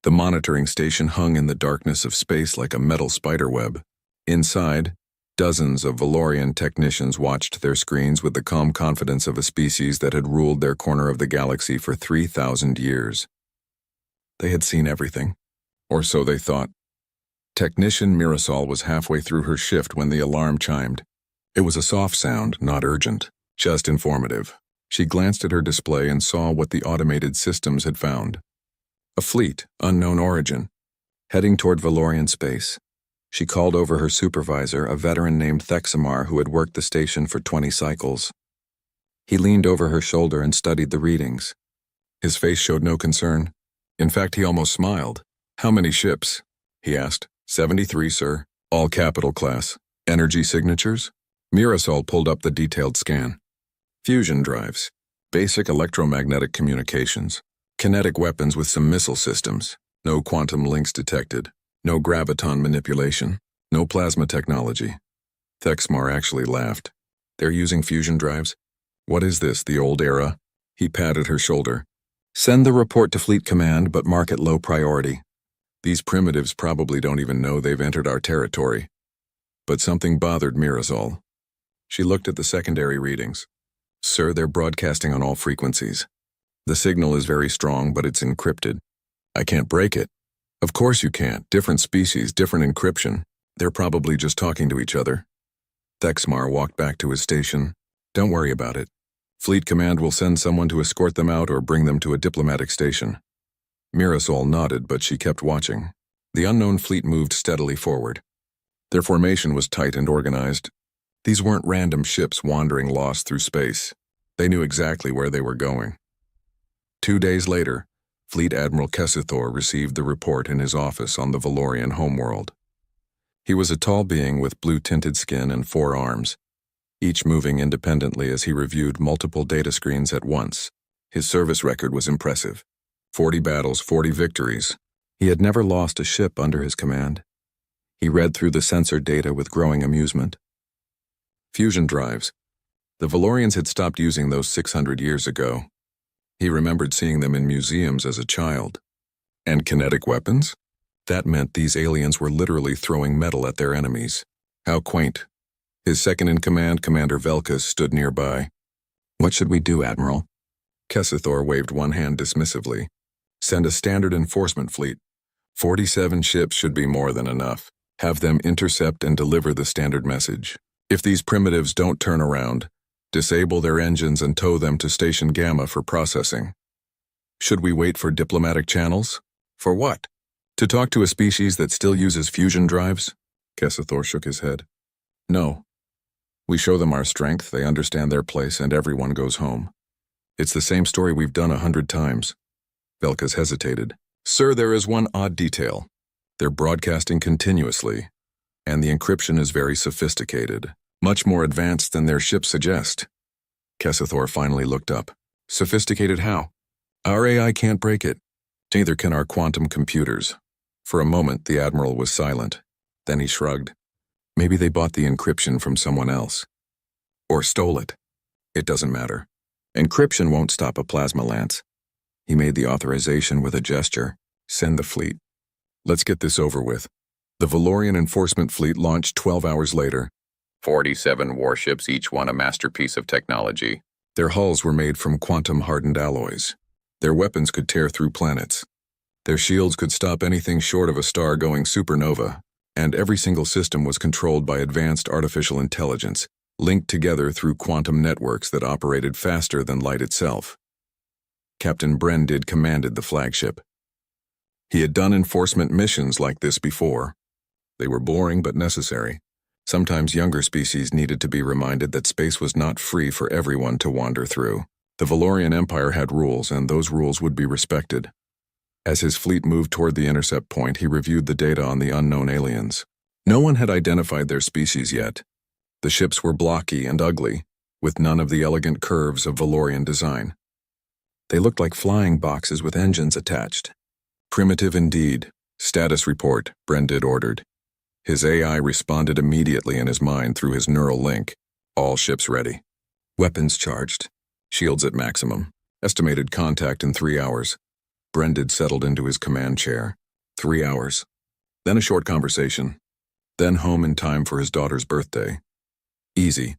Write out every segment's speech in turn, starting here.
The monitoring station hung in the darkness of space like a metal spiderweb. Inside, dozens of Valorian technicians watched their screens with the calm confidence of a species that had ruled their corner of the galaxy for 3,000 years. They had seen everything, or so they thought. Technician Mirasol was halfway through her shift when the alarm chimed. It was a soft sound, not urgent, just informative. She glanced at her display and saw what the automated systems had found. A fleet, unknown origin, heading toward Valorian space. She called over her supervisor, a veteran named Thexamar who had worked the station for 20 cycles. He leaned over her shoulder and studied the readings. His face showed no concern. In fact, he almost smiled. "How many ships?" he asked. 73, sir. All capital class. Energy signatures?" Mirasol pulled up the detailed scan. Fusion drives. Basic electromagnetic communications. Kinetic weapons with some missile systems. No quantum links detected. No graviton manipulation. No plasma technology. Thexmar actually laughed. "They're using fusion drives? What is this, the old era?" He patted her shoulder. "Send the report to Fleet Command, but mark it low priority. These primitives probably don't even know they've entered our territory." But something bothered Mirasol. She looked at the secondary readings. "Sir, they're broadcasting on all frequencies. The signal is very strong, but it's encrypted. I can't break it." "Of course you can't. Different species, different encryption. They're probably just talking to each other." Thexmar walked back to his station. "Don't worry about it. Fleet Command will send someone to escort them out or bring them to a diplomatic station." Mirasol nodded, but she kept watching. The unknown fleet moved steadily forward. Their formation was tight and organized. These weren't random ships wandering lost through space. They knew exactly where they were going. 2 days later, Fleet Admiral Kessithor received the report in his office on the Valorian homeworld. He was a tall being with blue-tinted skin and 4 arms, each moving independently as he reviewed multiple data screens at once. His service record was impressive. 40 battles, 40 victories. He had never lost a ship under his command. He read through the sensor data with growing amusement. Fusion drives. The Valorians had stopped using those 600 years ago. He remembered seeing them in museums as a child. And kinetic weapons? That meant these aliens were literally throwing metal at their enemies. How quaint. His second-in-command, Commander Velkas, stood nearby. "What should we do, Admiral?" Kessithor waved one hand dismissively. "Send a standard enforcement fleet. 47 ships should be more than enough. Have them intercept and deliver the standard message. If these primitives don't turn around, disable their engines and tow them to Station Gamma for processing." "Should we wait for diplomatic channels?" "For what?" "To talk to a species that still uses fusion drives?" Kessithor shook his head. "No. We show them our strength, they understand their place, and everyone goes home. It's the same story we've done 100 times. Velkas hesitated. "Sir, there is one odd detail. They're broadcasting continuously, and the encryption is very sophisticated, much more advanced than their ships suggest." Kessithor finally looked up. "Sophisticated how?" "Our AI can't break it. Neither can our quantum computers." For a moment, the Admiral was silent. Then he shrugged. "Maybe they bought the encryption from someone else. Or stole it. It doesn't matter. Encryption won't stop a plasma lance." He made the authorization with a gesture. "Send the fleet. Let's get this over with." The Valorian enforcement fleet launched 12 hours later. 47 warships, each one a masterpiece of technology. Their hulls were made from quantum-hardened alloys. Their weapons could tear through planets. Their shields could stop anything short of a star going supernova. And every single system was controlled by advanced artificial intelligence, linked together through quantum networks that operated faster than light itself. Captain Brendid commanded the flagship. He had done enforcement missions like this before. They were boring but necessary. Sometimes younger species needed to be reminded that space was not free for everyone to wander through. The Valorian Empire had rules, and those rules would be respected. As his fleet moved toward the intercept point, he reviewed the data on the unknown aliens. No one had identified their species yet. The ships were blocky and ugly, with none of the elegant curves of Valorian design. They looked like flying boxes with engines attached. "Primitive indeed. Status report," Brendid ordered. His AI responded immediately in his mind through his neural link. "All ships ready. Weapons charged. Shields at maximum. Estimated contact in 3 hours." Brendid settled into his command chair. 3 hours. Then a short conversation. Then home in time for his daughter's birthday. Easy.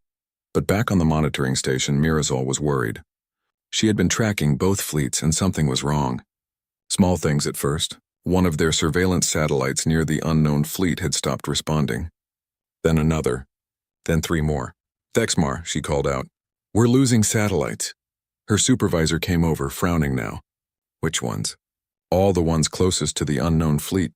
But back on the monitoring station, Mirasol was worried. She had been tracking both fleets and something was wrong. Small things at first. One of their surveillance satellites near the unknown fleet had stopped responding. Then another. Then 3 more. "Thexmar," she called out. "We're losing satellites." Her supervisor came over, frowning now. "Which ones?" "All the ones closest to the unknown fleet.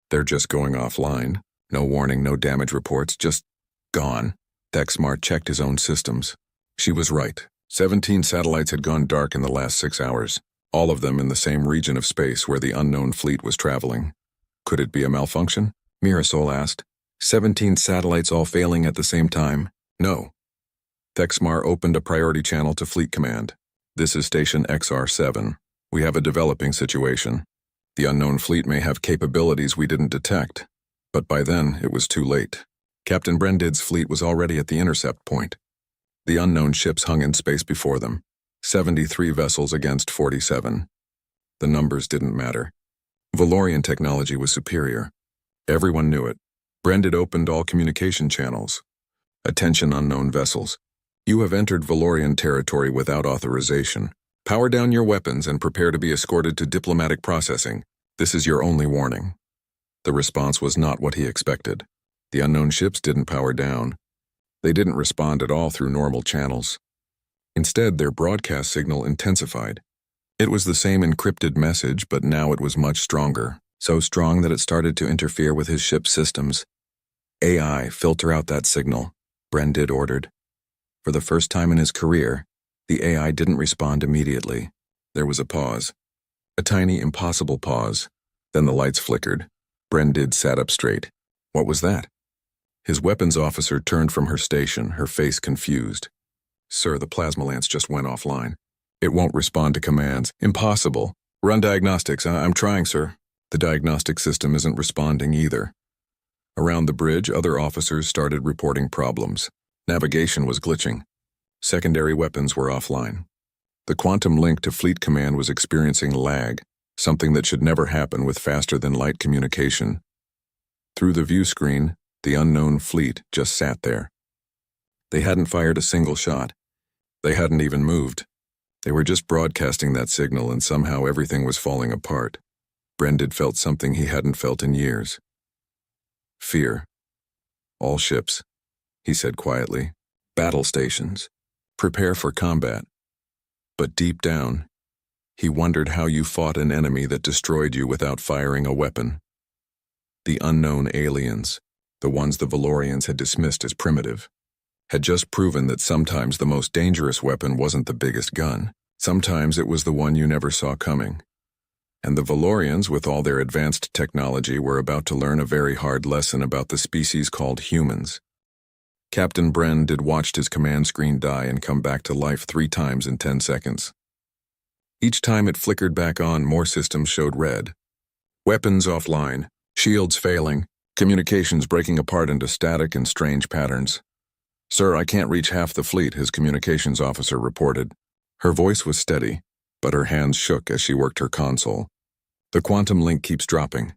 They're just going offline. No warning, no damage reports, just gone." Thexmar checked his own systems. She was right. 17 satellites had gone dark in the last 6 hours, all of them in the same region of space where the unknown fleet was traveling. Could it be a malfunction? Mirasol asked. 17 satellites all failing at the same time? No. Thexmar opened a priority channel to Fleet Command. "This is Station XR7. We have a developing situation. The unknown fleet may have capabilities we didn't detect, but by then it was too late." Captain Brendid's fleet was already at the intercept point. The unknown ships hung in space before them. 73 vessels against 47. The numbers didn't matter. Valorian technology was superior. Everyone knew it. Brendid opened all communication channels. "Attention, unknown vessels. You have entered Valorian territory without authorization. Power down your weapons and prepare to be escorted to diplomatic processing. This is your only warning." The response was not what he expected. The unknown ships didn't power down. They didn't respond at all through normal channels. Instead, their broadcast signal intensified. It was the same encrypted message, but now it was much stronger, so strong that it started to interfere with his ship's systems. "AI, filter out that signal," Brendid ordered. For the first time in his career, the AI didn't respond immediately. There was a pause. A tiny, impossible pause. Then the lights flickered. Brendid sat up straight. What was that? His weapons officer turned from her station, her face confused. "Sir, the plasma lance just went offline. It won't respond to commands. Impossible. Run diagnostics. I'm trying, sir." The diagnostic system isn't responding either. Around the bridge, other officers started reporting problems. Navigation was glitching. Secondary weapons were offline. The quantum link to Fleet Command was experiencing lag, something that should never happen with faster-than-light communication. Through the view screen, the unknown fleet just sat there. They hadn't fired a single shot. They hadn't even moved. They were just broadcasting that signal, and somehow everything was falling apart. Brendid felt something he hadn't felt in years. Fear. "All ships," he said quietly. "Battle stations. Prepare for combat." But deep down, he wondered how you fought an enemy that destroyed you without firing a weapon. The unknown aliens, the ones the Valorians had dismissed as primitive, had just proven that sometimes the most dangerous weapon wasn't the biggest gun. Sometimes it was the one you never saw coming. And the Valorians, with all their advanced technology, were about to learn a very hard lesson about the species called humans. Captain Brendid watched his command screen die and come back to life 3 times in 10 seconds. Each time it flickered back on, more systems showed red. Weapons offline, shields failing, communications breaking apart into static and strange patterns. "Sir, I can't reach half the fleet," his communications officer reported. Her voice was steady, but her hands shook as she worked her console. "The quantum link keeps dropping."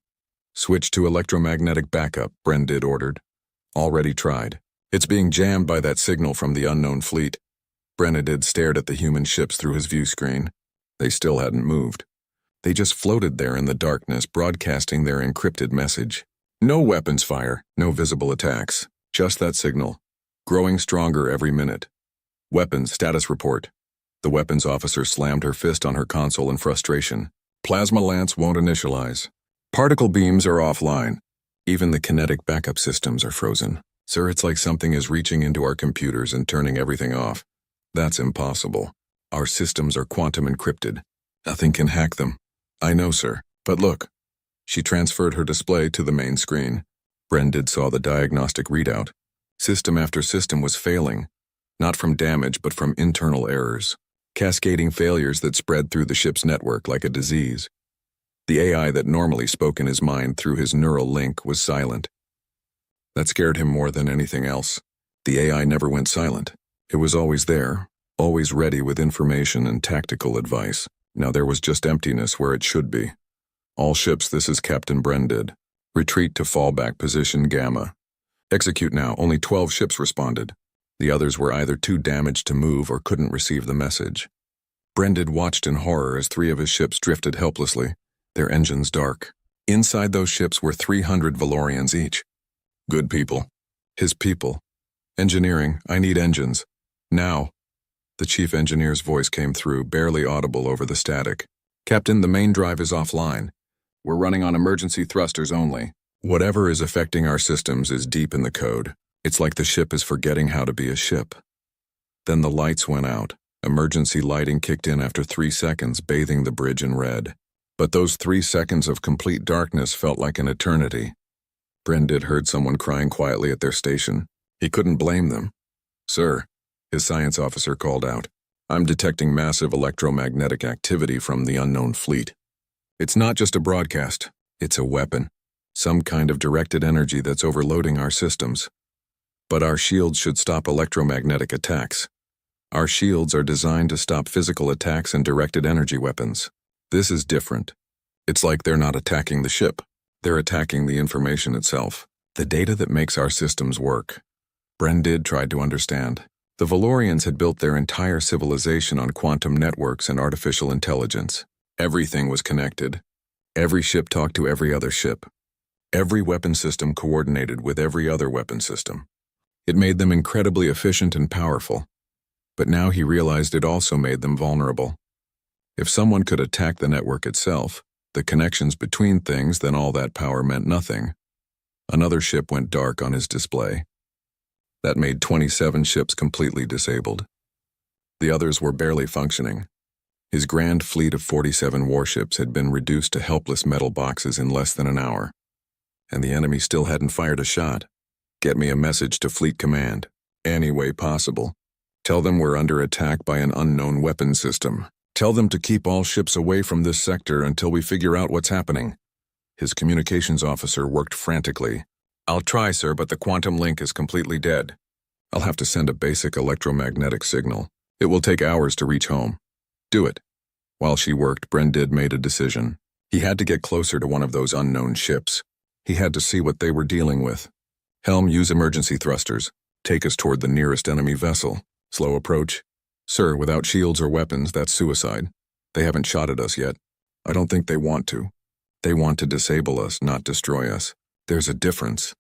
"Switch to electromagnetic backup," Brendid ordered. "Already tried. It's being jammed by that signal from the unknown fleet." Brendid stared at the human ships through his view screen. They still hadn't moved. They just floated there in the darkness, broadcasting their encrypted message. No weapons fire, no visible attacks. Just that signal. Growing stronger every minute. "Weapons status report." The weapons officer slammed her fist on her console in frustration. "Plasma lance won't initialize. Particle beams are offline. Even the kinetic backup systems are frozen. Sir, it's like something is reaching into our computers and turning everything off. That's impossible. Our systems are quantum encrypted. Nothing can hack them." "I know, sir. But look." She transferred her display to the main screen. Brendid saw the diagnostic readout. System after system was failing, not from damage but from internal errors. Cascading failures that spread through the ship's network like a disease. The AI that normally spoke in his mind through his neural link was silent. That scared him more than anything else. The AI never went silent. It was always there, always ready with information and tactical advice. Now there was just emptiness where it should be. All ships, this is Captain Brendid. Retreat to fallback position Gamma. Execute now. Only 12 ships responded. The others were either too damaged to move or couldn't receive the message. Brendid watched in horror as 3 of his ships drifted helplessly, their engines dark. Inside those ships were 300 Valorians each. Good people. His people. Engineering, I need engines. Now. The chief engineer's voice came through, barely audible over the static. Captain, the main drive is offline. We're running on emergency thrusters only. Whatever is affecting our systems is deep in the code. It's like the ship is forgetting how to be a ship. Then the lights went out. Emergency lighting kicked in after 3 seconds, bathing the bridge in red. But those 3 seconds of complete darkness felt like an eternity. Brendid heard someone crying quietly at their station. He couldn't blame them. Sir, his science officer called out, I'm detecting massive electromagnetic activity from the unknown fleet. It's not just a broadcast, it's a weapon. Some kind of directed energy that's overloading our systems. But our shields should stop electromagnetic attacks. Our shields are designed to stop physical attacks and directed energy weapons. This is different. It's like they're not attacking the ship. They're attacking the information itself, the data that makes our systems work. Brendid tried to understand. The Valorians had built their entire civilization on quantum networks and artificial intelligence. Everything was connected. Every ship talked to every other ship. Every weapon system coordinated with every other weapon system. It made them incredibly efficient and powerful. But now he realized it also made them vulnerable. If someone could attack the network itself, the connections between things, then all that power meant nothing. Another ship went dark on his display. That made 27 ships completely disabled. The others were barely functioning. His grand fleet of 47 warships had been reduced to helpless metal boxes in less than an hour. And the enemy still hadn't fired a shot. Get me a message to Fleet Command, any way possible. Tell them we're under attack by an unknown weapon system. Tell them to keep all ships away from this sector until we figure out what's happening. His communications officer worked frantically. I'll try, sir, but the quantum link is completely dead. I'll have to send a basic electromagnetic signal. It will take hours to reach home. Do it. While she worked, Brendid made a decision. He had to get closer to one of those unknown ships. He had to see what they were dealing with. Helm, use emergency thrusters. Take us toward the nearest enemy vessel. Slow approach. Sir, without shields or weapons, that's suicide. They haven't shot at us yet. I don't think they want to. They want to disable us, not destroy us. There's a difference.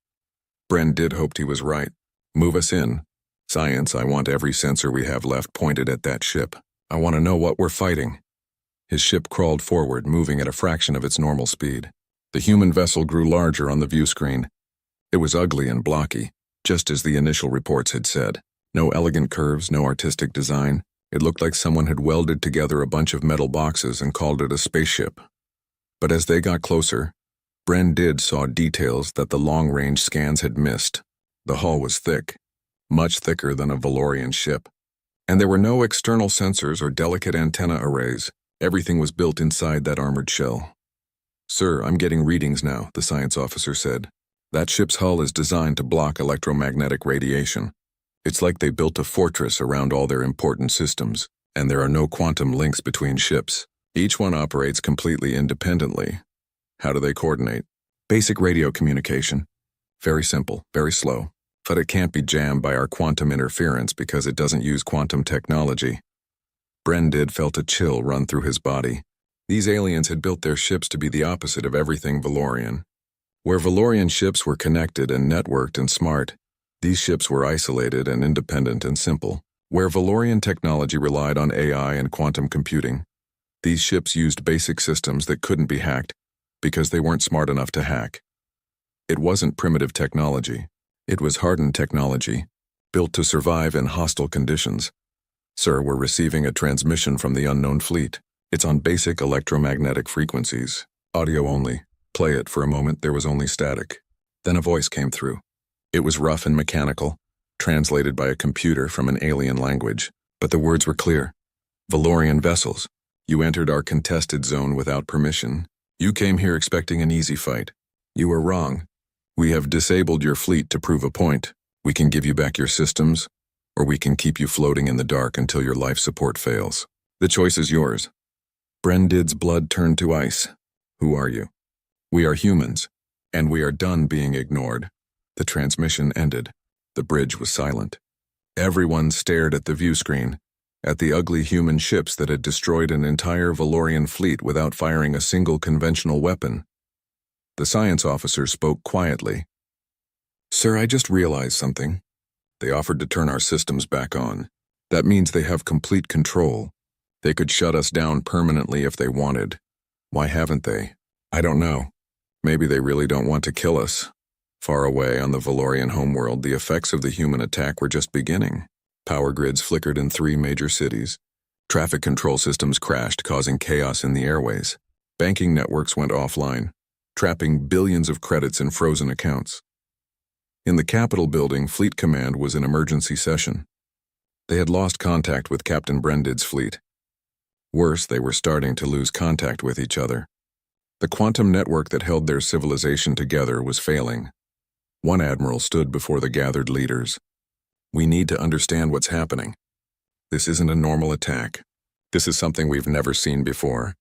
Brendid hoped he was right. Move us in. Science, I want every sensor we have left pointed at that ship. I want to know what we're fighting. His ship crawled forward, moving at a fraction of its normal speed. The human vessel grew larger on the view screen. It was ugly and blocky, just as the initial reports had said. No elegant curves, no artistic design. It looked like someone had welded together a bunch of metal boxes and called it a spaceship. But as they got closer, Brendid saw details that the long-range scans had missed. The hull was thick, much thicker than a Valorian ship. And there were no external sensors or delicate antenna arrays. Everything was built inside that armored shell. Sir, I'm getting readings now, the science officer said. That ship's hull is designed to block electromagnetic radiation. It's like they built a fortress around all their important systems, and there are no quantum links between ships. Each one operates completely independently. How do they coordinate? Basic radio communication. Very simple, very slow. But it can't be jammed by our quantum interference because it doesn't use quantum technology. Brendid felt a chill run through his body. These aliens had built their ships to be the opposite of everything Valorian. Where Valorian ships were connected and networked and smart, these ships were isolated and independent and simple. Where Valorian technology relied on AI and quantum computing, these ships used basic systems that couldn't be hacked because they weren't smart enough to hack. It wasn't primitive technology. It was hardened technology, built to survive in hostile conditions. Sir, we're receiving a transmission from the unknown fleet. It's on basic electromagnetic frequencies. Audio only. Play it. For a moment, there was only static. Then a voice came through. It was rough and mechanical, translated by a computer from an alien language, but the words were clear. Valorian vessels, you entered our contested zone without permission. You came here expecting an easy fight. You were wrong. We have disabled your fleet to prove a point. We can give you back your systems, or we can keep you floating in the dark until your life support fails. The choice is yours. Brendid's blood turned to ice. Who are you? We are humans, and we are done being ignored. The transmission ended. The bridge was silent. Everyone stared at the view screen, at the ugly human ships that had destroyed an entire Valorian fleet without firing a single conventional weapon. The science officer spoke quietly. Sir, I just realized something. They offered to turn our systems back on. That means they have complete control. They could shut us down permanently if they wanted. Why haven't they? I don't know. Maybe they really don't want to kill us. Far away on the Valorian homeworld, the effects of the human attack were just beginning. Power grids flickered in 3 major cities. Traffic control systems crashed, causing chaos in the airways. Banking networks went offline, trapping billions of credits in frozen accounts. In the Capitol building, Fleet Command was in emergency session. They had lost contact with Captain Brendid's fleet. Worse, they were starting to lose contact with each other. The quantum network that held their civilization together was failing. One admiral stood before the gathered leaders. We need to understand what's happening. This isn't a normal attack. This is something we've never seen before.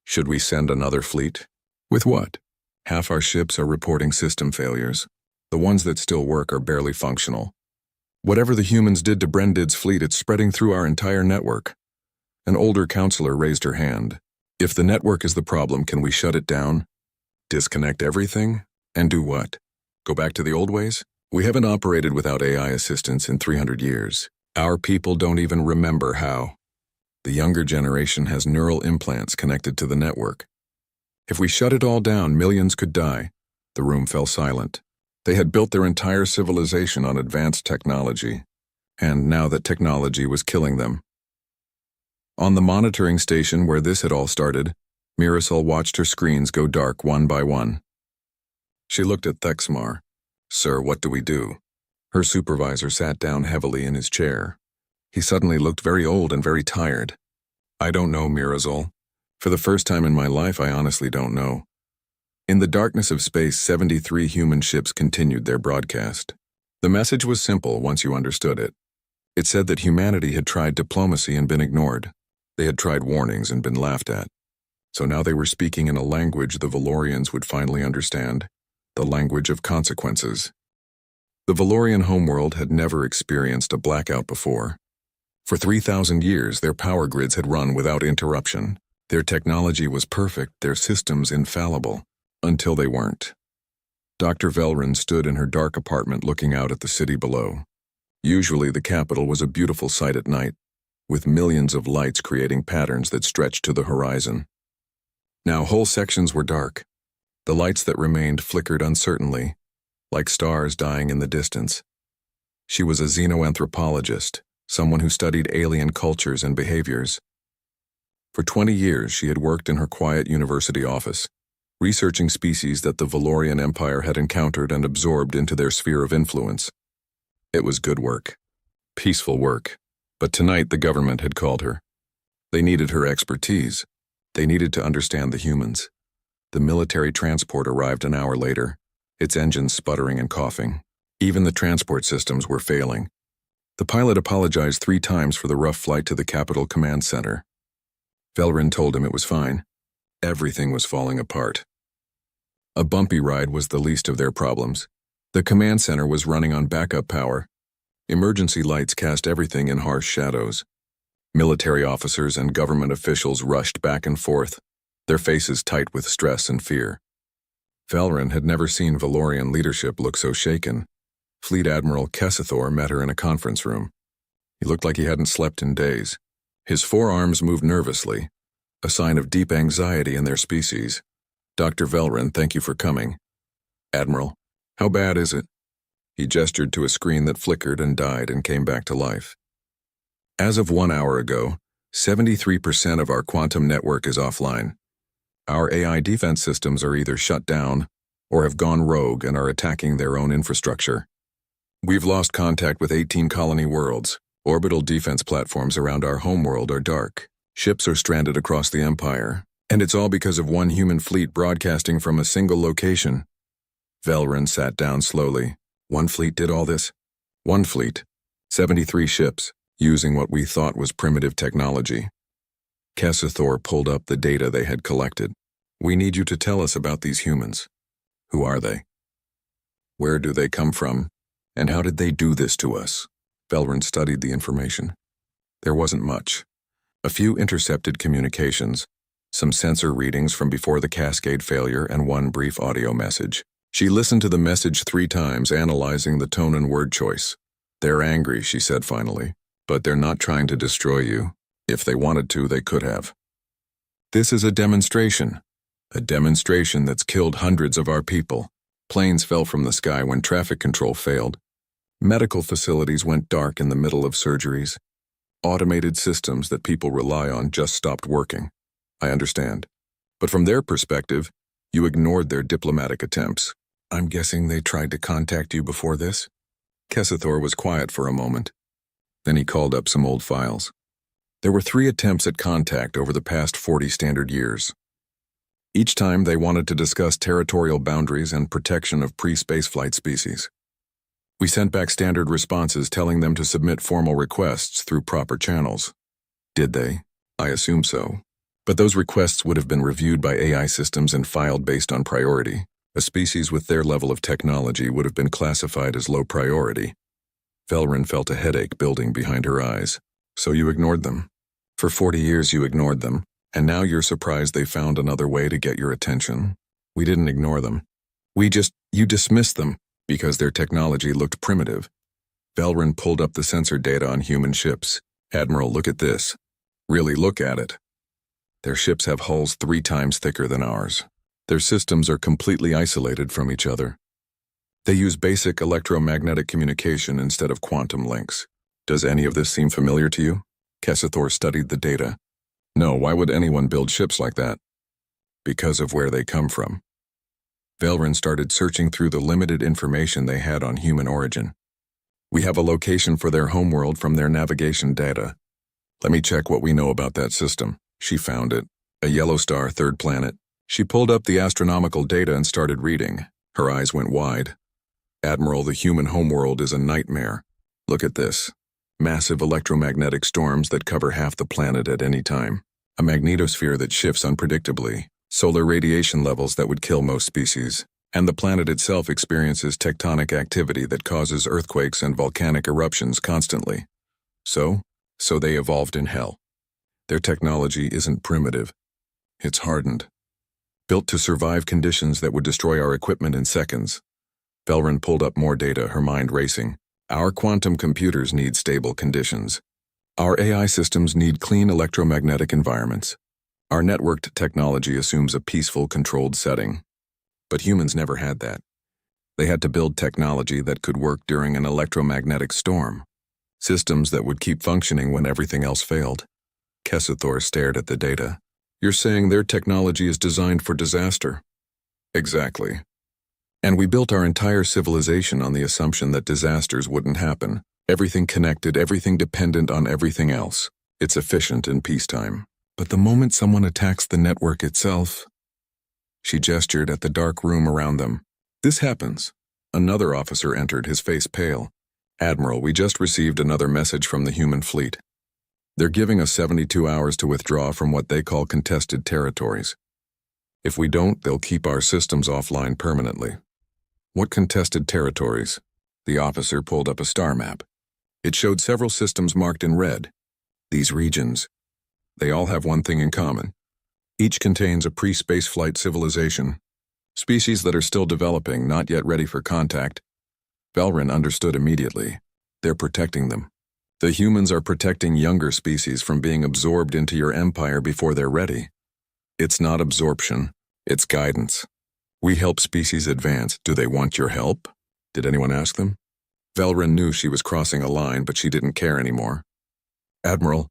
Should we send another fleet? With what? Half our ships are reporting system failures. The ones that still work are barely functional. Whatever the humans did to Brendid's fleet, it's spreading through our entire network. An older counselor raised her hand. If the network is the problem, can we shut it down? Disconnect everything? And do what? Go back to the old ways? We haven't operated without AI assistance in 300 years. Our people don't even remember how. The younger generation has neural implants connected to the network. If we shut it all down, millions could die. The room fell silent. They had built their entire civilization on advanced technology, and now that technology was killing them. On the monitoring station where this had all started, Mirasol watched her screens go dark one by one. She looked at Thexmar. Sir, what do we do? Her supervisor sat down heavily in his chair. He suddenly looked very old and very tired. I don't know, Mirasol. For the first time in my life, I honestly don't know. In the darkness of space, 73 human ships continued their broadcast. The message was simple once you understood it. It said that humanity had tried diplomacy and been ignored. They had tried warnings and been laughed at. So now they were speaking in a language the Valorians would finally understand, the language of consequences. The Valorian homeworld had never experienced a blackout before. For 3,000 years, their power grids had run without interruption. Their technology was perfect, their systems infallible, until they weren't. Dr. Velrin stood in her dark apartment looking out at the city below. Usually the capital was a beautiful sight at night, with millions of lights creating patterns that stretched to the horizon. Now whole sections were dark. The lights that remained flickered uncertainly, like stars dying in the distance. She was a xenoanthropologist, someone who studied alien cultures and behaviors. For 20 years, she had worked in her quiet university office, researching species that the Valorian Empire had encountered and absorbed into their sphere of influence. It was good work, peaceful work, but tonight the government had called her. They needed her expertise. They needed to understand the humans. The military transport arrived an hour later, its engines sputtering and coughing. Even the transport systems were failing. The pilot apologized 3 times for the rough flight to the Capitol Command Center. Velrin told him it was fine. Everything was falling apart. A bumpy ride was the least of their problems. The command center was running on backup power. Emergency lights cast everything in harsh shadows. Military officers and government officials rushed back and forth, their faces tight with stress and fear. Velrin had never seen Valorian leadership look so shaken. Fleet Admiral Kessathor met her in a conference room. He looked like he hadn't slept in days. His forearms moved nervously, a sign of deep anxiety in their species. Dr. Velrin, thank you for coming. Admiral, how bad is it? He gestured to a screen that flickered and died and came back to life. As of 1 hour ago, 73% of our quantum network is offline. Our AI defense systems are either shut down or have gone rogue and are attacking their own infrastructure. We've lost contact with 18 colony worlds. Orbital defense platforms around our homeworld are dark. Ships are stranded across the Empire, and it's all because of one human fleet broadcasting from a single location. Velrin sat down slowly. One fleet did all this? One fleet. 73 ships, using what we thought was primitive technology. Cassathor pulled up the data they had collected. We need you to tell us about these humans. Who are they? Where do they come from? And how did they do this to us? Velrun studied the information. There wasn't much. A few intercepted communications, some sensor readings from before the cascade failure, and one brief audio message. She listened to the message 3 times, analyzing the tone and word choice. They're angry, she said finally, but they're not trying to destroy you. If they wanted to, they could have. This is a demonstration. A demonstration that's killed hundreds of our people. Planes fell from the sky when traffic control failed. Medical facilities went dark in the middle of surgeries. Automated systems that people rely on just stopped working. I understand. But from their perspective, you ignored their diplomatic attempts. I'm guessing they tried to contact you before this? Cassathor was quiet for a moment. Then he called up some old files. There were 3 attempts at contact over the past 40 standard years. Each time they wanted to discuss territorial boundaries and protection of pre-spaceflight species. We sent back standard responses telling them to submit formal requests through proper channels. Did they? I assume so. But those requests would have been reviewed by AI systems and filed based on priority. A species with their level of technology would have been classified as low priority. Velrun felt a headache building behind her eyes. So you ignored them. For 40 years you ignored them, and now you're surprised they found another way to get your attention? We didn't ignore them. You dismissed them because their technology looked primitive. Velrun pulled up the sensor data on human ships. Admiral, look at this. Really look at it. Their ships have hulls 3 times thicker than ours. Their systems are completely isolated from each other. They use basic electromagnetic communication instead of quantum links. Does any of this seem familiar to you? Cassathor studied the data. No, why would anyone build ships like that? Because of where they come from. Velrun started searching through the limited information they had on human origin. We have a location for their homeworld from their navigation data. Let me check what we know about that system. She found it. A yellow star, 3rd planet. She pulled up the astronomical data and started reading. Her eyes went wide. Admiral, the human homeworld is a nightmare. Look at this. Massive electromagnetic storms that cover half the planet at any time. A magnetosphere that shifts unpredictably. Solar radiation levels that would kill most species. And the planet itself experiences tectonic activity that causes earthquakes and volcanic eruptions constantly. So they evolved in hell. Their technology isn't primitive. It's hardened. Built to survive conditions that would destroy our equipment in seconds. Velrun pulled up more data, her mind racing. Our quantum computers need stable conditions. Our AI systems need clean electromagnetic environments. Our networked technology assumes a peaceful, controlled setting. But humans never had that. They had to build technology that could work during an electromagnetic storm. Systems that would keep functioning when everything else failed. Cassathor stared at the data. You're saying their technology is designed for disaster? Exactly. And we built our entire civilization on the assumption that disasters wouldn't happen. Everything connected, everything dependent on everything else. It's efficient in peacetime. But the moment someone attacks the network itself... She gestured at the dark room around them. This happens. Another officer entered, his face pale. Admiral, we just received another message from the human fleet. They're giving us 72 hours to withdraw from what they call contested territories. If we don't, they'll keep our systems offline permanently. What contested territories? The officer pulled up a star map. It showed several systems marked in red. These regions, they all have one thing in common. Each contains a pre-spaceflight civilization. Species that are still developing, not yet ready for contact. Velrun understood immediately. They're protecting them. The humans are protecting younger species from being absorbed into your empire before they're ready. It's not absorption, it's guidance. We help species advance. Do they want your help? Did anyone ask them? Velrun knew she was crossing a line, but she didn't care anymore. Admiral,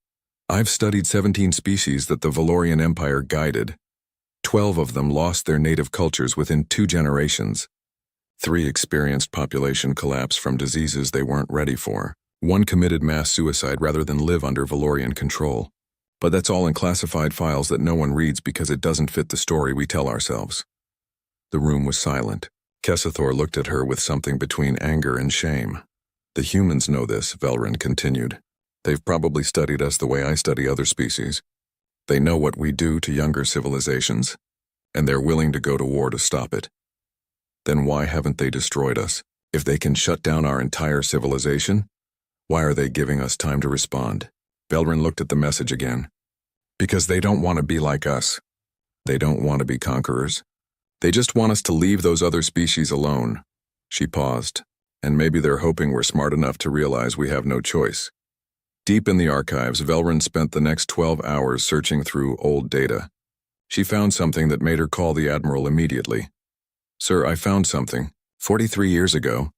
I've studied 17 species that the Valorian Empire guided. 12 of them lost their native cultures within 2 generations. 3 experienced population collapse from diseases they weren't ready for. 1 committed mass suicide rather than live under Valorian control. But that's all in classified files that no one reads because it doesn't fit the story we tell ourselves. The room was silent. Cassathor looked at her with something between anger and shame. The humans know this, Velrun continued. They've probably studied us the way I study other species. They know what we do to younger civilizations, and they're willing to go to war to stop it. Then why haven't they destroyed us? If they can shut down our entire civilization, why are they giving us time to respond? Belrin looked at the message again. Because they don't want to be like us. They don't want to be conquerors. They just want us to leave those other species alone. She paused, and maybe they're hoping we're smart enough to realize we have no choice. Deep in the archives, Velrin spent the next 12 hours searching through old data. She found something that made her call the Admiral immediately. Sir, I found something. 43 years ago,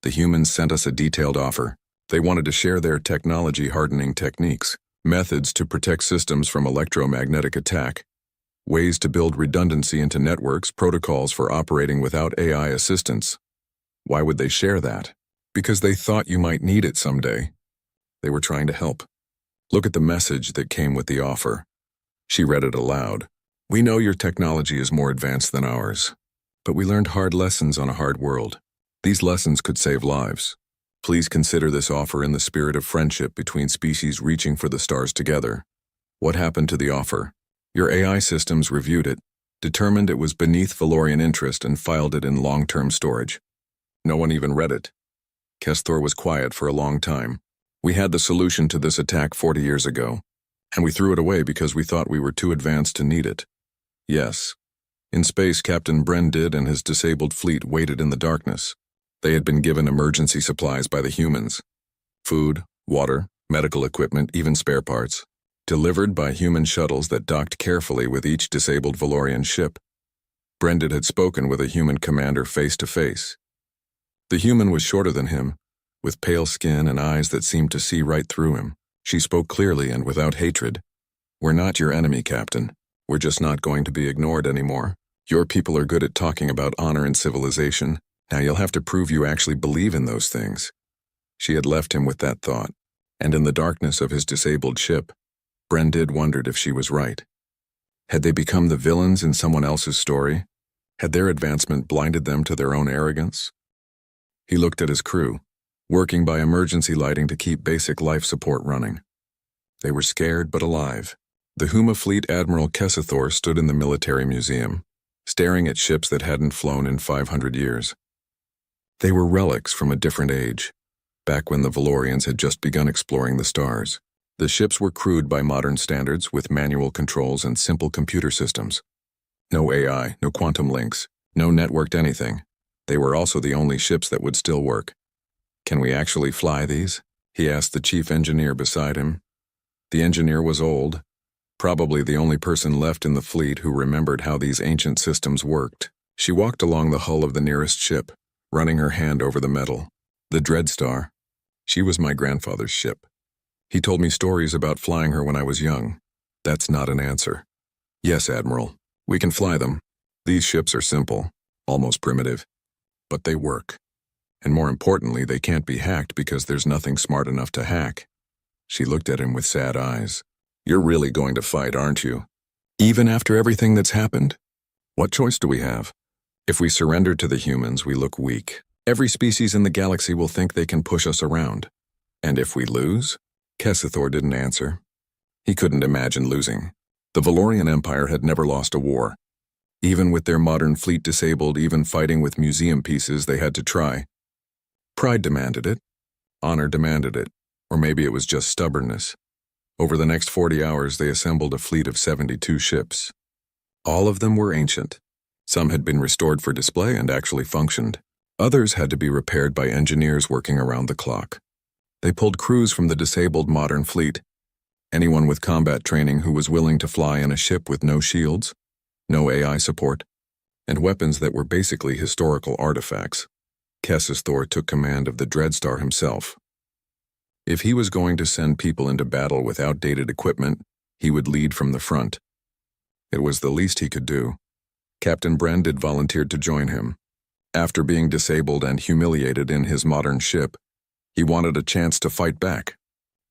the humans sent us a detailed offer. They wanted to share their technology-hardening techniques, methods to protect systems from electromagnetic attack, ways to build redundancy into networks, protocols for operating without AI assistance. Why would they share that? Because they thought you might need it someday. They were trying to help. Look at the message that came with the offer. She read it aloud. We know your technology is more advanced than ours, but we learned hard lessons on a hard world. These lessons could save lives. Please consider this offer in the spirit of friendship between species reaching for the stars together. What happened to the offer? Your AI systems reviewed it, determined it was beneath Valorian interest, and filed it in long-term storage. No one even read it. Kesthor was quiet for a long time. We had the solution to this attack 40 years ago, and we threw it away because we thought we were too advanced to need it. Yes. In space, Captain Brendid and his disabled fleet waited in the darkness. They had been given emergency supplies by the humans. Food, water, medical equipment, even spare parts, delivered by human shuttles that docked carefully with each disabled Valorian ship. Brendid had spoken with a human commander face to face. The human was shorter than him, with pale skin and eyes that seemed to see right through him. She spoke clearly and without hatred. We're not your enemy, Captain. We're just not going to be ignored anymore. Your people are good at talking about honor and civilization. Now you'll have to prove you actually believe in those things. She had left him with that thought, and in the darkness of his disabled ship, Brendid wondered if she was right. Had they become the villains in someone else's story? Had their advancement blinded them to their own arrogance? He looked at his crew, working by emergency lighting to keep basic life support running. They were scared but alive. The Huma Fleet Admiral Kesethor stood in the military museum, staring at ships that hadn't flown in 500 years. They were relics from a different age, back when the Valorians had just begun exploring the stars. The ships were crewed by modern standards with manual controls and simple computer systems. No AI, no quantum links, no networked anything. They were also the only ships that would still work. Can we actually fly these? He asked the chief engineer beside him. The engineer was old, probably the only person left in the fleet who remembered how these ancient systems worked. She walked along the hull of the nearest ship, running her hand over the metal. The Dreadstar. She was my grandfather's ship. He told me stories about flying her when I was young. That's not an answer. Yes, Admiral, we can fly them. These ships are simple, almost primitive, but they work. And more importantly, they can't be hacked because there's nothing smart enough to hack. She looked at him with sad eyes. You're really going to fight, aren't you? Even after everything that's happened? What choice do we have? If we surrender to the humans, we look weak. Every species in the galaxy will think they can push us around. And if we lose? Kesethor didn't answer. He couldn't imagine losing. The Valorian Empire had never lost a war. Even with their modern fleet disabled, even fighting with museum pieces, they had to try. Pride demanded it. Honor demanded it. Or maybe it was just stubbornness. Over the next 40 hours, they assembled a fleet of 72 ships. All of them were ancient. Some had been restored for display and actually functioned. Others had to be repaired by engineers working around the clock. They pulled crews from the disabled modern fleet. Anyone with combat training who was willing to fly in a ship with no shields, no AI support, and weapons that were basically historical artifacts. Kesethor took command of the Dreadstar himself. If he was going to send people into battle with outdated equipment, he would lead from the front. It was the least he could do. Captain Brendid volunteered to join him. After being disabled and humiliated in his modern ship, he wanted a chance to fight back.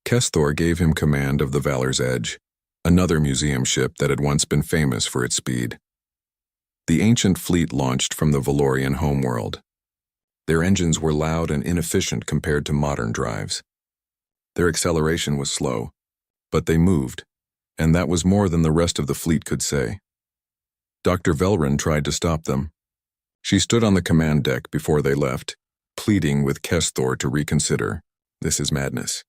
Kesthor gave him command of the Valor's Edge, another museum ship that had once been famous for its speed. The ancient fleet launched from the Valorian homeworld. Their engines were loud and inefficient compared to modern drives. Their acceleration was slow, but they moved, and that was more than the rest of the fleet could say. Dr. Velrin tried to stop them. She stood on the command deck before they left, pleading with Kesthor to reconsider. This is madness.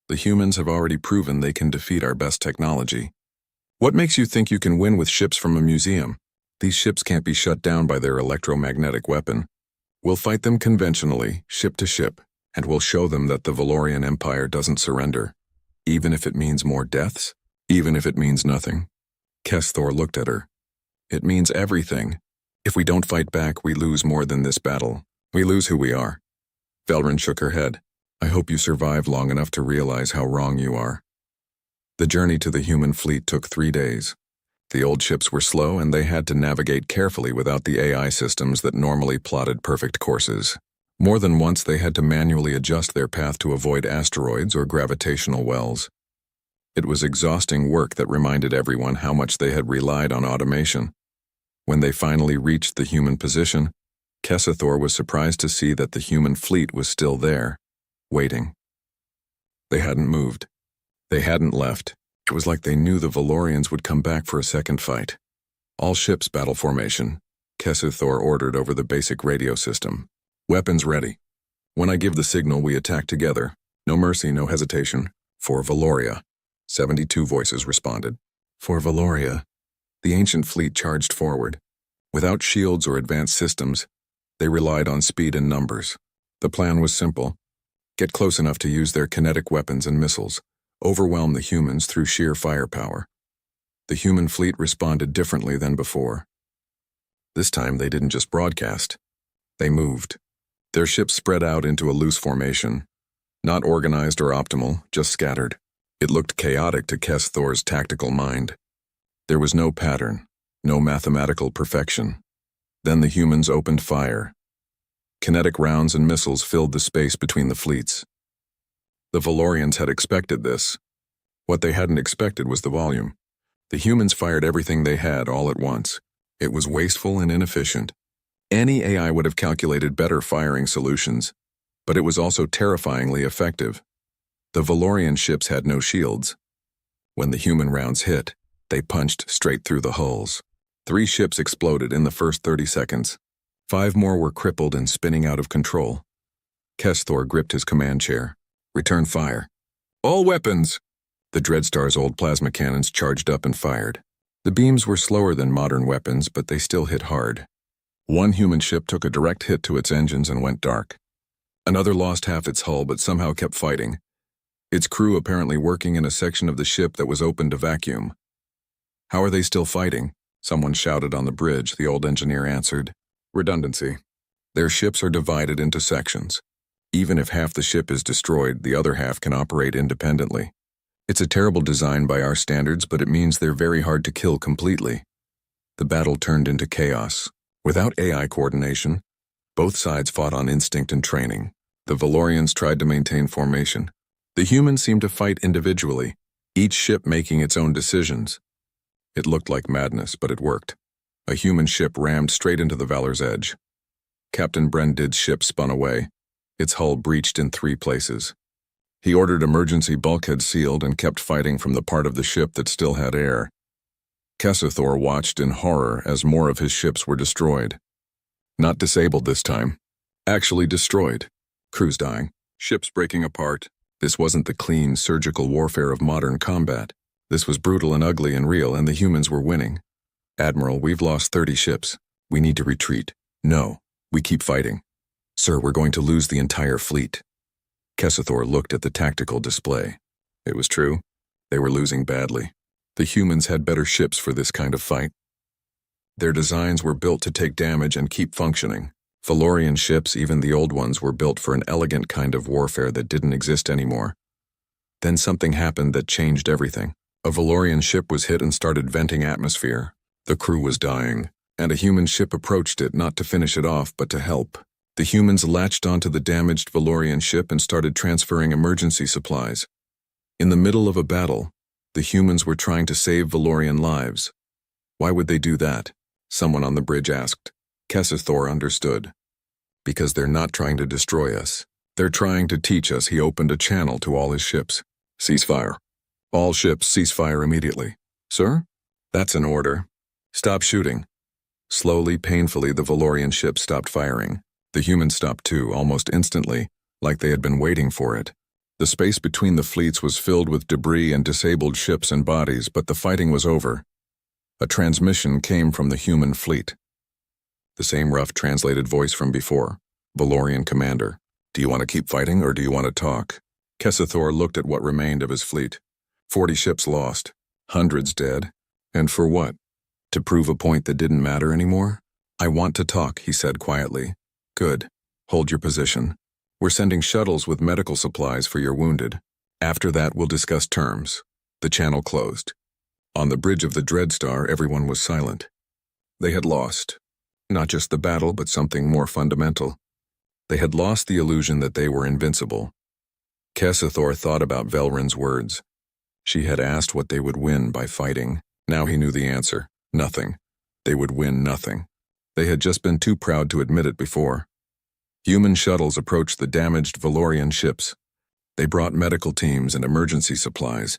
The humans have already proven they can defeat our best technology. What makes you think you can win with ships from a museum? These ships can't be shut down by their electromagnetic weapon. We'll fight them conventionally, ship to ship, and we'll show them that the Valorian Empire doesn't surrender. Even if it means more deaths? Even if it means nothing? Kesthor looked at her. It means everything. If we don't fight back, we lose more than this battle. We lose who we are. Velrin shook her head. I hope you survive long enough to realize how wrong you are. The journey to the human fleet took 3 days. The old ships were slow and they had to navigate carefully without the AI systems that normally plotted perfect courses. More than once they had to manually adjust their path to avoid asteroids or gravitational wells. It was exhausting work that reminded everyone how much they had relied on automation. When they finally reached the human position, Kesthor was surprised to see that the human fleet was still there, waiting. They hadn't moved. They hadn't left. It was like they knew the Valorians would come back for a second fight. All ships battle formation, Kesthor ordered over the basic radio system. Weapons ready. When I give the signal, we attack together. No mercy, no hesitation. For Valoria. 72 voices responded. For Valoria. The ancient fleet charged forward. Without shields or advanced systems, they relied on speed and numbers. The plan was simple. Get close enough to use their kinetic weapons and missiles. Overwhelm the humans through sheer firepower. The human fleet responded differently than before. This time they didn't just broadcast. They moved. Their ships spread out into a loose formation. Not organized or optimal, just scattered. It looked chaotic to Kesthor's tactical mind. There was no pattern, no mathematical perfection. Then the humans opened fire. Kinetic rounds and missiles filled the space between the fleets. The Valorians had expected this. What they hadn't expected was the volume. The humans fired everything they had all at once. It was wasteful and inefficient. Any AI would have calculated better firing solutions, but it was also terrifyingly effective. The Valorian ships had no shields. When the human rounds hit, they punched straight through the hulls. 3 ships exploded in the first 30 seconds. 5 more were crippled and spinning out of control. Kesthor gripped his command chair. Return fire. All weapons! The Dreadstar's old plasma cannons charged up and fired. The beams were slower than modern weapons, but they still hit hard. One human ship took a direct hit to its engines and went dark. Another lost half its hull but somehow kept fighting. Its crew apparently working in a section of the ship that was open to vacuum. How are they still fighting? Someone shouted on the bridge, the old engineer answered. Redundancy. Their ships are divided into sections. Even if half the ship is destroyed, the other half can operate independently. It's a terrible design by our standards, but it means they're very hard to kill completely. The battle turned into chaos. Without AI coordination, both sides fought on instinct and training. The Valorians tried to maintain formation. The humans seemed to fight individually, each ship making its own decisions. It looked like madness, but it worked. A human ship rammed straight into the Valor's edge. Captain Brendid's ship spun away. Its hull breached in 3 places. He ordered emergency bulkheads sealed and kept fighting from the part of the ship that still had air. Kesthor watched in horror as more of his ships were destroyed. Not disabled this time. Actually destroyed. Crews dying. Ships breaking apart. This wasn't the clean, surgical warfare of modern combat. This was brutal and ugly and real, and the humans were winning. Admiral, we've lost 30 ships. We need to retreat. No, we keep fighting. Sir, we're going to lose the entire fleet. Kesthor looked at the tactical display. It was true. They were losing badly. The humans had better ships for this kind of fight. Their designs were built to take damage and keep functioning. Valorian ships, even the old ones, were built for an elegant kind of warfare that didn't exist anymore. Then something happened that changed everything. A Valorian ship was hit and started venting atmosphere. The crew was dying, and a human ship approached it not to finish it off but to help. The humans latched onto the damaged Valorian ship and started transferring emergency supplies. In the middle of a battle, the humans were trying to save Valorian lives. Why would they do that? Someone on the bridge asked. Kesthor understood. Because they're not trying to destroy us. They're trying to teach us. He opened a channel to all his ships. Ceasefire. All ships cease fire immediately. Sir? That's an order. Stop shooting. Slowly, painfully, the Valorian ships stopped firing. The humans stopped too, almost instantly, like they had been waiting for it. The space between the fleets was filled with debris and disabled ships and bodies, but the fighting was over. A transmission came from the human fleet. The same rough translated voice from before. Valorian commander. Do you want to keep fighting or do you want to talk? Kessathor looked at what remained of his fleet. 40 ships lost. Hundreds dead. And for what? To prove a point that didn't matter anymore? I want to talk, he said quietly. Good. Hold your position. We're sending shuttles with medical supplies for your wounded. After that, we'll discuss terms. The channel closed. On the bridge of the Dreadstar, everyone was silent. They had lost. Not just the battle, but something more fundamental. They had lost the illusion that they were invincible. Kessathor thought about Velryn's words. She had asked what they would win by fighting. Now he knew the answer. Nothing. They would win nothing. They had just been too proud to admit it before. Human shuttles approached the damaged Valorian ships. They brought medical teams and emergency supplies.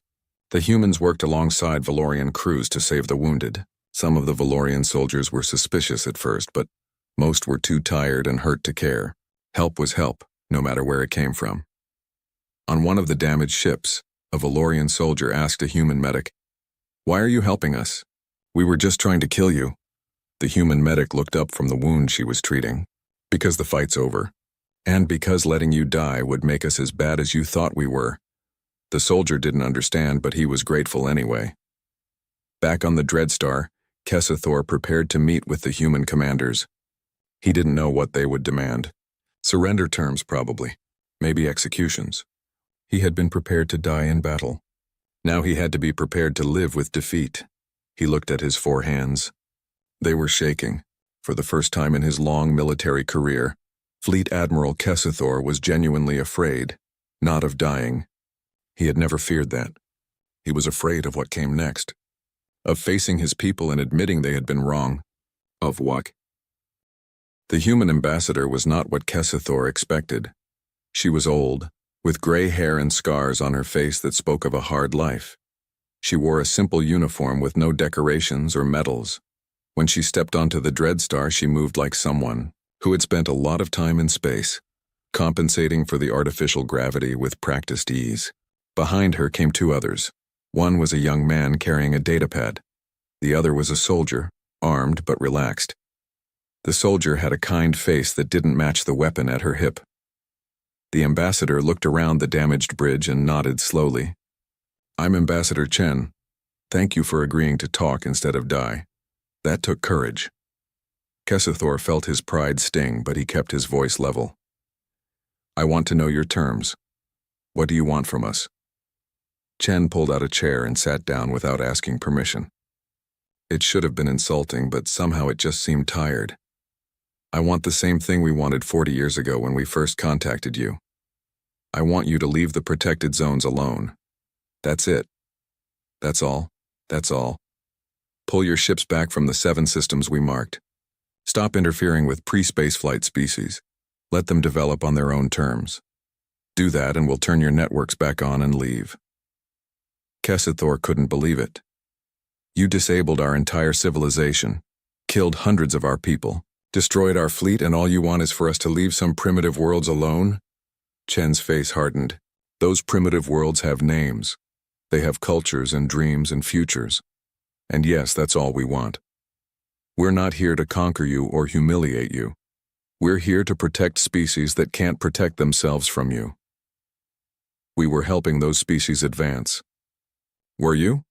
The humans worked alongside Valorian crews to save the wounded. Some of the Valorian soldiers were suspicious at first, but most were too tired and hurt to care. Help was help, no matter where it came from. On one of the damaged ships, a Valorian soldier asked a human medic, "Why are you helping us? We were just trying to kill you." The human medic looked up from the wound she was treating. Because the fight's over. And because letting you die would make us as bad as you thought we were. The soldier didn't understand, but he was grateful anyway. Back on the Dreadstar, Kessathor prepared to meet with the human commanders. He didn't know what they would demand. Surrender terms, probably. Maybe executions. He had been prepared to die in battle. Now he had to be prepared to live with defeat. He looked at his 4 hands. They were shaking. For the first time in his long military career, Fleet Admiral Kessathor was genuinely afraid, not of dying. He had never feared that. He was afraid of what came next. Of facing his people and admitting they had been wrong. Of what? The human ambassador was not what Kessathor expected. She was old, with gray hair and scars on her face that spoke of a hard life. She wore a simple uniform with no decorations or medals. When she stepped onto the Dreadstar, she moved like someone who had spent a lot of time in space, compensating for the artificial gravity with practiced ease. Behind her came 2 others. One was a young man carrying a datapad. The other was a soldier, armed but relaxed. The soldier had a kind face that didn't match the weapon at her hip. The ambassador looked around the damaged bridge and nodded slowly. "I'm Ambassador Chen. Thank you for agreeing to talk instead of die." That took courage. Kessathor felt his pride sting, but he kept his voice level. "I want to know your terms. What do you want from us?" Chen pulled out a chair and sat down without asking permission. It should have been insulting, but somehow it just seemed tired. "I want the same thing we wanted 40 years ago when we first contacted you. I want you to leave the protected zones alone. That's it. That's all. That's all. Pull your ships back from the 7 systems we marked. Stop interfering with pre-spaceflight species. Let them develop on their own terms. Do that and we'll turn your networks back on and leave." Kessathor couldn't believe it. "You disabled our entire civilization, killed hundreds of our people, destroyed our fleet, and all you want is for us to leave some primitive worlds alone?" Chen's face hardened. "Those primitive worlds have names. They have cultures and dreams and futures. And yes, that's all we want. We're not here to conquer you or humiliate you. We're here to protect species that can't protect themselves from you. We were helping those species advance." "Were you?"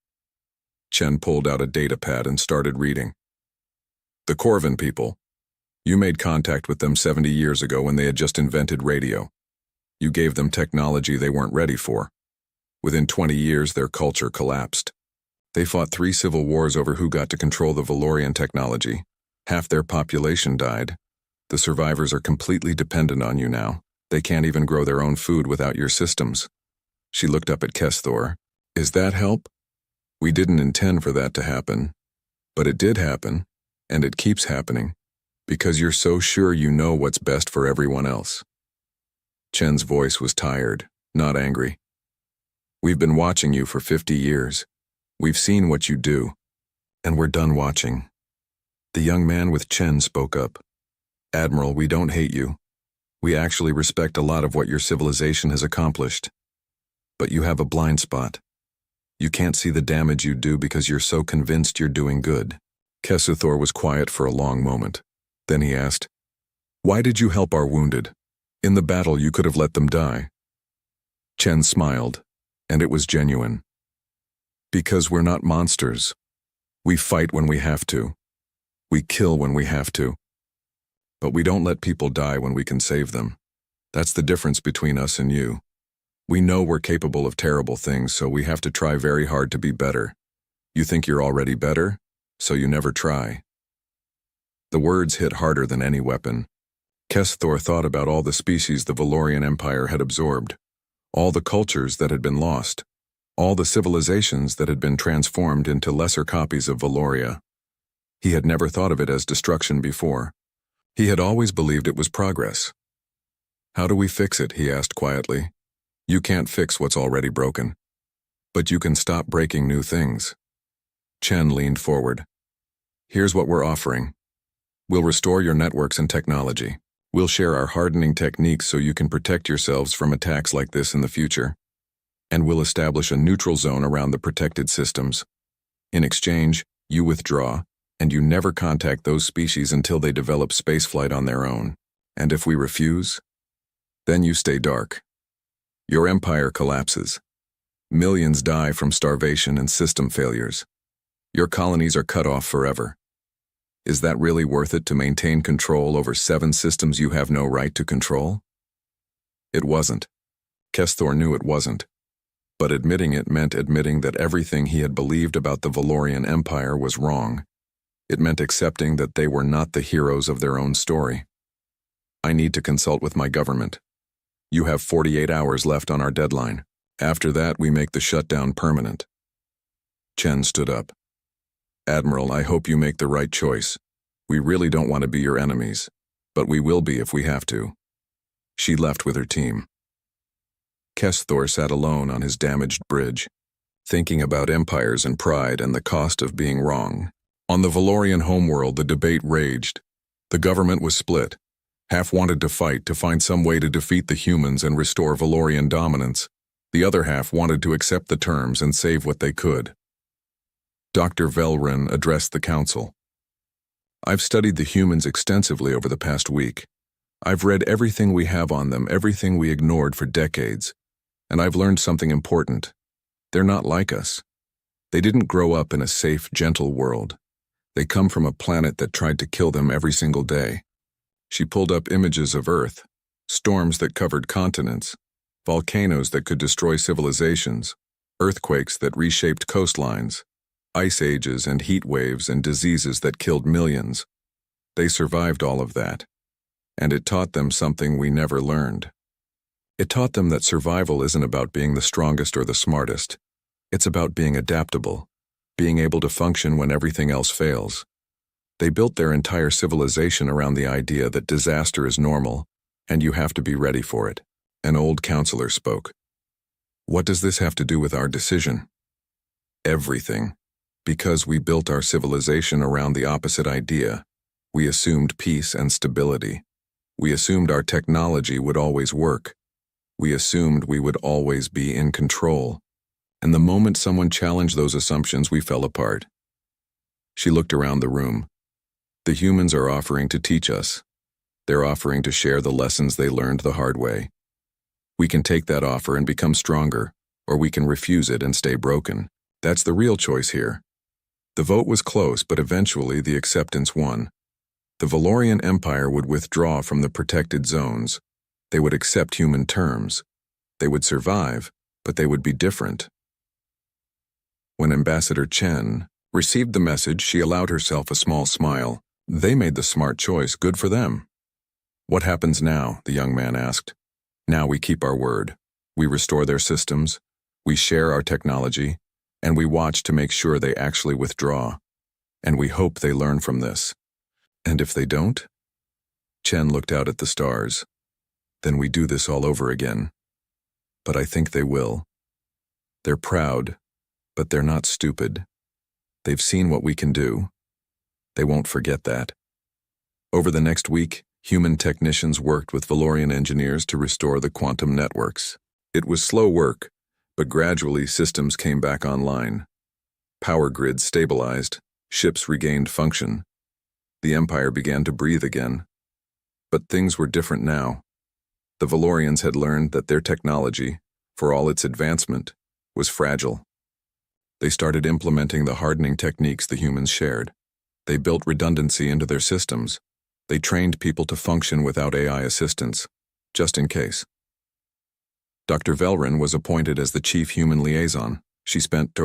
Chen pulled out a datapad and started reading. "The Corvin people. You made contact with them 70 years ago when they had just invented radio. You gave them technology they weren't ready for. Within 20 years, their culture collapsed. They fought 3 civil wars over who got to control the Valorian technology. Half their population died. The survivors are completely dependent on you now. They can't even grow their own food without your systems." She looked up at Kessathor. "Is that help? We didn't intend for that to happen. But it did happen, and it keeps happening, because you're so sure you know what's best for everyone else." Chen's voice was tired, not angry. We've been watching you for 50 years. We've seen what you do, and we're done watching." The young man with Chen spoke up. "Admiral, we don't hate you. We actually respect a lot of what your civilization has accomplished. But you have a blind spot. You can't see the damage you do because you're so convinced you're doing good." Kesuthor was quiet for a long moment. Then he asked, "Why did you help our wounded? In the battle you could have let them die." Chen smiled, and it was genuine. "Because we're not monsters. We fight when we have to. We kill when we have to. But we don't let people die when we can save them. That's the difference between us and you. We know we're capable of terrible things, so we have to try very hard to be better. You think you're already better, so you never try." The words hit harder than any weapon. Kesthor thought about all the species the Valorian Empire had absorbed, all the cultures that had been lost, all the civilizations that had been transformed into lesser copies of Valoria. He had never thought of it as destruction before. He had always believed it was progress. "How do we fix it?" he asked quietly. "You can't fix what's already broken. But you can stop breaking new things." Chen leaned forward. "Here's what we're offering. We'll restore your networks and technology. We'll share our hardening techniques so you can protect yourselves from attacks like this in the future. And we'll establish a neutral zone around the protected systems. In exchange, you withdraw, and you never contact those species until they develop spaceflight on their own. And if we refuse, then you stay dark. Your empire collapses. Millions die from starvation and system failures. Your colonies are cut off forever. Is that really worth it to maintain control over 7 systems you have no right to control?" It wasn't. Kesthor knew it wasn't. But admitting it meant admitting that everything he had believed about the Valorian Empire was wrong. It meant accepting that they were not the heroes of their own story. "I need to consult with my government. You have 48 hours left on our deadline. After that, we make the shutdown permanent." Chen stood up. "Admiral, I hope you make the right choice. We really don't want to be your enemies, but we will be if we have to." She left with her team. Kesthor sat alone on his damaged bridge, thinking about empires and pride and the cost of being wrong. On the Valorian homeworld, the debate raged. The government was split. Half wanted to fight to find some way to defeat the humans and restore Valorian dominance. The other half wanted to accept the terms and save what they could. Dr. Velrin addressed the council. "I've studied the humans extensively over the past week. I've read everything we have on them, everything we ignored for decades. And I've learned something important. They're not like us. They didn't grow up in a safe, gentle world. They come from a planet that tried to kill them every single day." She pulled up images of Earth, storms that covered continents, volcanoes that could destroy civilizations, earthquakes that reshaped coastlines, ice ages and heat waves and diseases that killed millions. They survived all of that, and it taught them something we never learned. It taught them that survival isn't about being the strongest or the smartest. It's about being adaptable, being able to function when everything else fails. They built their entire civilization around the idea that disaster is normal, and you have to be ready for it. An old counselor spoke. "What does this have to do with our decision?" "Everything. Because we built our civilization around the opposite idea. We assumed peace and stability. We assumed our technology would always work. We assumed we would always be in control. And the moment someone challenged those assumptions, we fell apart." She looked around the room. "The humans are offering to teach us. They're offering to share the lessons they learned the hard way. We can take that offer and become stronger, or we can refuse it and stay broken. That's the real choice here." The vote was close, but eventually the acceptance won. The Valorian Empire would withdraw from the protected zones. They would accept human terms. They would survive, but they would be different. When Ambassador Chen received the message, she allowed herself a small smile. They made the smart choice, good for them. "What happens now?" the young man asked. "Now we keep our word. We restore their systems, we share our technology, and we watch to make sure they actually withdraw. And we hope they learn from this. And if they don't?" Chen looked out at the stars. "Then we do this all over again. But I think they will." They're proud, but they're not stupid. They've seen what we can do. They won't forget that. Over the next week, human technicians worked with Valorian engineers to restore the quantum networks. It was slow work, but gradually systems came back online. Power grids stabilized, ships regained function. The Empire began to breathe again. But things were different now. The Valorians had learned that their technology, for all its advancement, was fragile. They started implementing the hardening techniques the humans shared. They built redundancy into their systems. They trained people to function without AI assistance, just in case. Dr. Velrin was appointed as the chief human liaison. She spent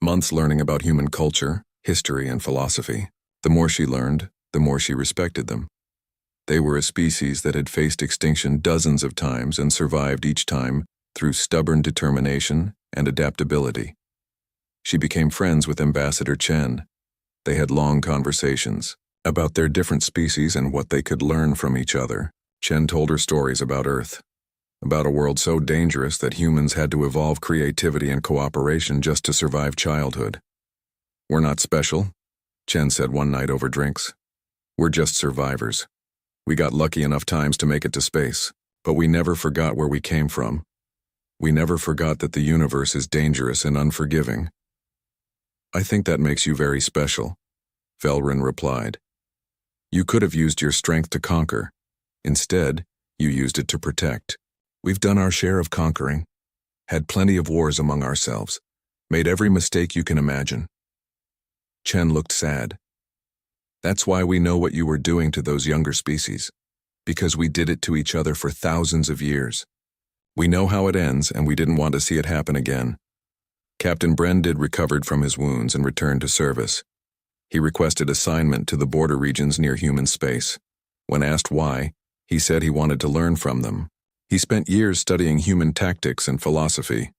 months learning about human culture, history, and philosophy. The more she learned, the more she respected them. They were a species that had faced extinction dozens of times and survived each time through stubborn determination and adaptability. She became friends with Ambassador Chen. They had long conversations about their different species and what they could learn from each other. Chen told her stories about Earth, about a world so dangerous that humans had to evolve creativity and cooperation just to survive childhood. "We're not special," Chen said one night over drinks. "We're just survivors. We got lucky enough times to make it to space, but we never forgot where we came from. We never forgot that the universe is dangerous and unforgiving." "I think that makes you very special," Velrin replied. "You could have used your strength to conquer. Instead, you used it to protect. We've done our share of conquering, had plenty of wars among ourselves, made every mistake you can imagine." Chen looked sad. "That's why we know what you were doing to those younger species, because we did it to each other for thousands of years. We know how it ends, and we didn't want to see it happen again." Captain Brendid recovered from his wounds and returned to service. He requested assignment to the border regions near human space. When asked why, he said he wanted to learn from them. He spent years studying human tactics and philosophy.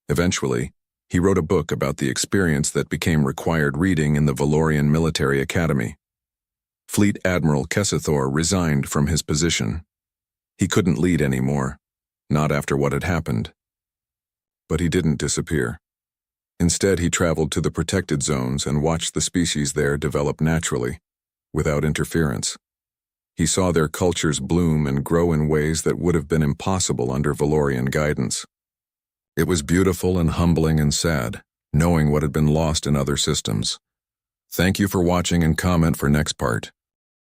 Eventually, he wrote a book about the experience that became required reading in the Valorian Military Academy. Fleet Admiral Kessathor resigned from his position. He couldn't lead anymore, not after what had happened. But he didn't disappear. Instead, he traveled to the protected zones and watched the species there develop naturally, without interference. He saw their cultures bloom and grow in ways that would have been impossible under Valorian guidance. It was beautiful and humbling and sad, knowing what had been lost in other systems. Thank you for watching and comment for next part.